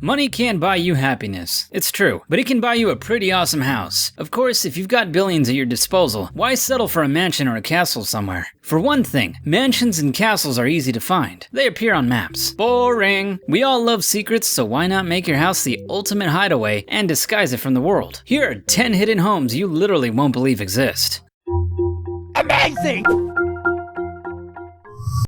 Money can't buy you happiness. It's true, but it can buy you a pretty awesome house. Of course, if you've got billions at your disposal, why settle for a mansion or a castle somewhere? For one thing, mansions and castles are easy to find. They appear on maps. Boring! We all love secrets, so why not make your house the ultimate hideaway and disguise it from the world? Here are 10 hidden homes you literally won't believe exist. Amazing!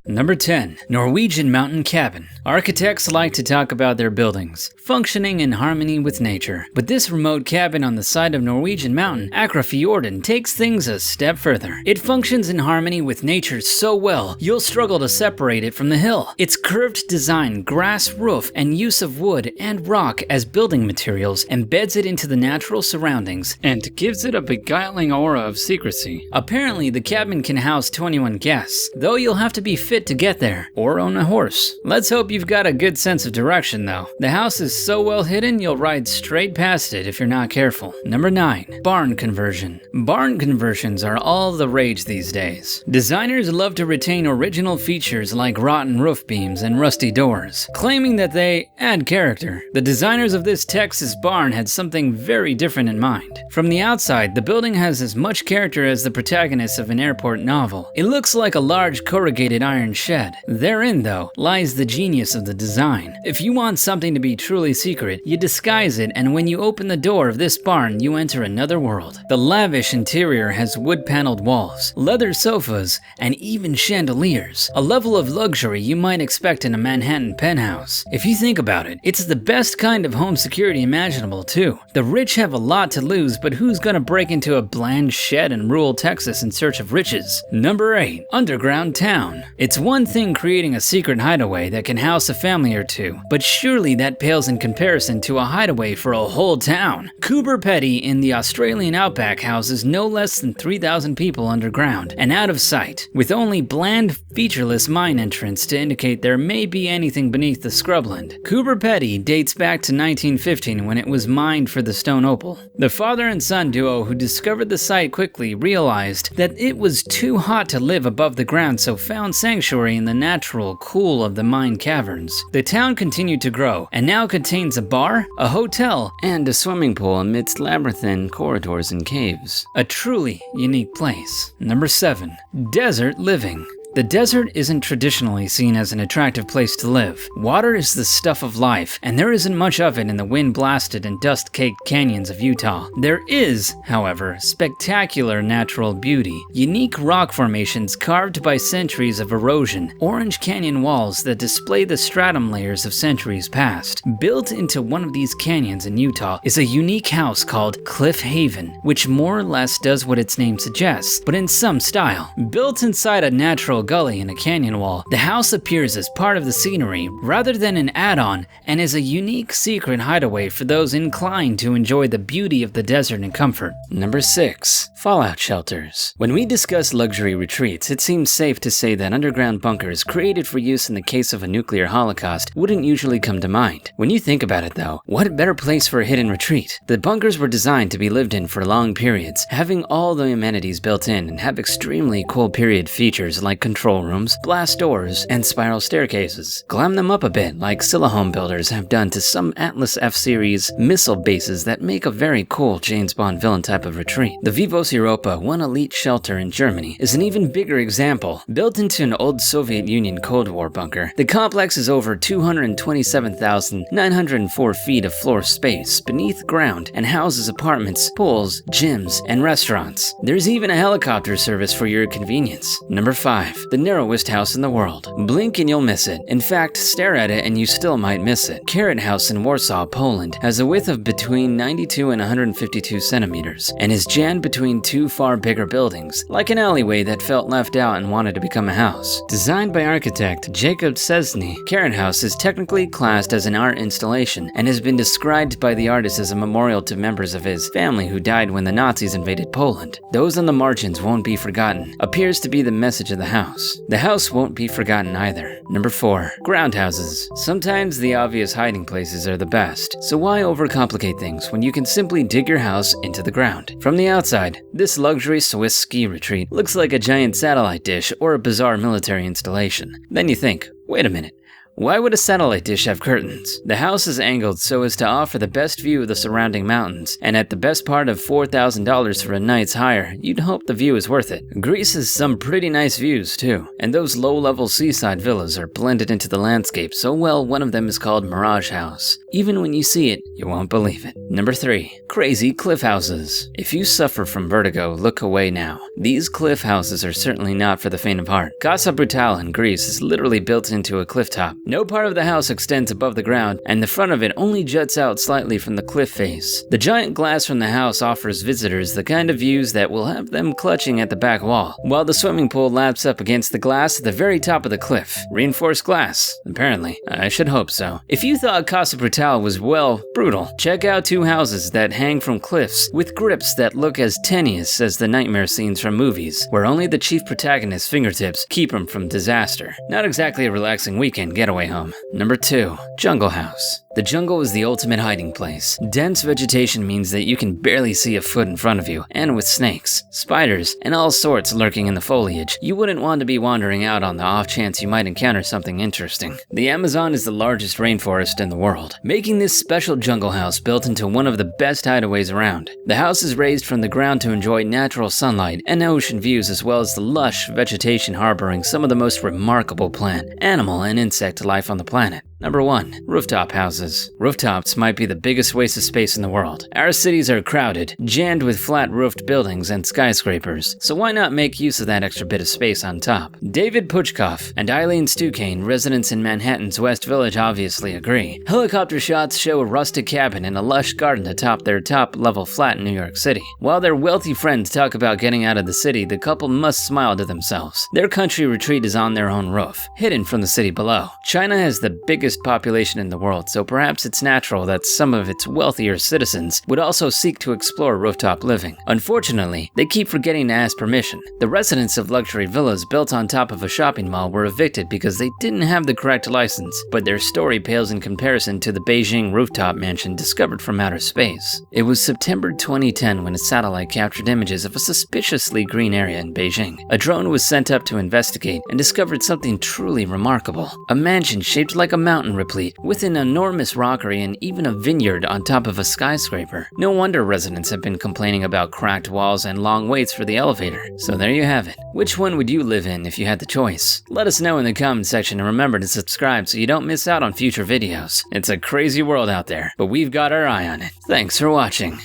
Number 10. Norwegian Mountain Cabin. Architects like to talk about their buildings functioning in harmony with nature, but this remote cabin on the side of Norwegian mountain, Akrafjorden, takes things a step further. It functions in harmony with nature so well, you'll struggle to separate it from the hill. Its curved design, grass roof, and use of wood and rock as building materials embeds it into the natural surroundings and gives it a beguiling aura of secrecy. Apparently, the cabin can house 21 guests, though you'll have to be fit to get there, or own a horse. Let's hope you've got a good sense of direction though. The house is so well hidden you'll ride straight past it if you're not careful. Number 9. Barn conversion. Barn conversions are all the rage these days. Designers love to retain original features like rotten roof beams and rusty doors, claiming that they add character. The designers of this Texas barn had something very different in mind. From the outside, the building has as much character as the protagonist of an airport novel. It looks like a large corrugated iron shed. Therein, though, lies the genius of the design. If you want something to be truly secret, you disguise it, and when you open the door of this barn, you enter another world. The lavish interior has wood-paneled walls, leather sofas, and even chandeliers, a level of luxury you might expect in a Manhattan penthouse. If you think about it, it's the best kind of home security imaginable, too. The rich have a lot to lose, but who's gonna break into a bland shed in rural Texas in search of riches? Number 8. Underground Town. It's one thing creating a secret hideaway that can house a family or two, but surely that pales in comparison to a hideaway for a whole town. Coober Pedy in the Australian outback houses no less than 3,000 people underground and out of sight, with only bland, featureless mine entrance to indicate there may be anything beneath the scrubland. Coober Pedy dates back to 1915 when it was mined for the stone opal. The father and son duo who discovered the site quickly realized that it was too hot to live above the ground, so found sanctuary in the natural cool of the mine caverns. The town continued to grow and now contains a bar, a hotel, and a swimming pool amidst labyrinthine corridors and caves. A truly unique place. Number 7. Desert living. The desert isn't traditionally seen as an attractive place to live. Water is the stuff of life, and there isn't much of it in the wind-blasted and dust-caked canyons of Utah. There is, however, spectacular natural beauty. Unique rock formations carved by centuries of erosion, orange canyon walls that display the stratum layers of centuries past. Built into one of these canyons in Utah is a unique house called Cliff Haven, which more or less does what its name suggests, but in some style. Built inside a natural gully in a canyon wall, the house appears as part of the scenery rather than an add-on, and is a unique secret hideaway for those inclined to enjoy the beauty of the desert and comfort. Number 6. Fallout shelters. When we discuss luxury retreats, it seems safe to say that underground bunkers created for use in the case of a nuclear holocaust wouldn't usually come to mind. When you think about it though, what better place for a hidden retreat? The bunkers were designed to be lived in for long periods, having all the amenities built in and have extremely cool period features like control rooms, blast doors, and spiral staircases. Glam them up a bit like Scylla home builders have done to some Atlas F-series missile bases that make a very cool James Bond villain type of retreat. The Vivos Europa, one elite shelter in Germany, is an even bigger example. Built into an old Soviet Union Cold War bunker, the complex is over 227,904 feet of floor space beneath ground and houses apartments, pools, gyms, and restaurants. There's even a helicopter service for your convenience. Number 5. The narrowest house in the world. Blink and you'll miss it. In fact, stare at it and you still might miss it. Carrot House in Warsaw, Poland has a width of between 92 and 152 centimeters and is jammed between two far bigger buildings, like an alleyway that felt left out and wanted to become a house. Designed by architect Jacob Szczesny, Carrot House is technically classed as an art installation and has been described by the artist as a memorial to members of his family who died when the Nazis invaded Poland. Those on the margins won't be forgotten, appears to be the message of the house. The house won't be forgotten either. Number 4. Ground houses. Sometimes the obvious hiding places are the best, so why overcomplicate things when you can simply dig your house into the ground? From the outside, this luxury Swiss ski retreat looks like a giant satellite dish or a bizarre military installation. Then you think, wait a minute, Why would a satellite dish have curtains? The house is angled so as to offer the best view of the surrounding mountains, and at the best part of $4,000 for a night's hire, you'd hope the view is worth it. Greece has some pretty nice views too, and those low-level seaside villas are blended into the landscape so well one of them is called Mirage House. Even when you see it, you won't believe it. Number 3. Crazy cliff houses. If you suffer from vertigo, look away now. These cliff houses are certainly not for the faint of heart. Casa Brutale in Greece is literally built into a cliff top. No part of the house extends above the ground, and the front of it only juts out slightly from the cliff face. The giant glass from the house offers visitors the kind of views that will have them clutching at the back wall, while the swimming pool laps up against the glass at the very top of the cliff. Reinforced glass, apparently. I should hope so. If you thought Casa Brutale was, well, brutal, check out 2 houses that hang from cliffs with grips that look as tenuous as the nightmare scenes from movies, where only the chief protagonist's fingertips keep him from disaster. Not exactly a relaxing weekend getaway home. Number 2. Jungle House. The jungle is the ultimate hiding place. Dense vegetation means that you can barely see a foot in front of you, and with snakes, spiders, and all sorts lurking in the foliage, you wouldn't want to be wandering out on the off chance you might encounter something interesting. The Amazon is the largest rainforest in the world, making this special jungle house built into one of the best hideaways around. The house is raised from the ground to enjoy natural sunlight and ocean views, as well as the lush vegetation harboring some of the most remarkable plant, animal, and insect life on the planet. Number 1. Rooftop houses. Rooftops might be the biggest waste of space in the world. Our cities are crowded, jammed with flat-roofed buildings and skyscrapers, so why not make use of that extra bit of space on top? David Puchkoff and Eileen Stukane, residents in Manhattan's West Village, obviously agree. Helicopter shots show a rustic cabin and a lush garden atop their top-level flat in New York City. While their wealthy friends talk about getting out of the city, the couple must smile to themselves. Their country retreat is on their own roof, hidden from the city below. China has the biggest population in the world, so perhaps it's natural that some of its wealthier citizens would also seek to explore rooftop living. Unfortunately, they keep forgetting to ask permission. The residents of luxury villas built on top of a shopping mall were evicted because they didn't have the correct license, but their story pales in comparison to the Beijing rooftop mansion discovered from outer space. It was September 2010 when a satellite captured images of a suspiciously green area in Beijing. A drone was sent up to investigate and discovered something truly remarkable. A mansion shaped like a mountain replete, with an enormous rockery and even a vineyard on top of a skyscraper. No wonder residents have been complaining about cracked walls and long waits for the elevator. So there you have it. Which one would you live in if you had the choice? Let us know in the comment section, and remember to subscribe so you don't miss out on future videos. It's a crazy world out there, but we've got our eye on it. Thanks for watching.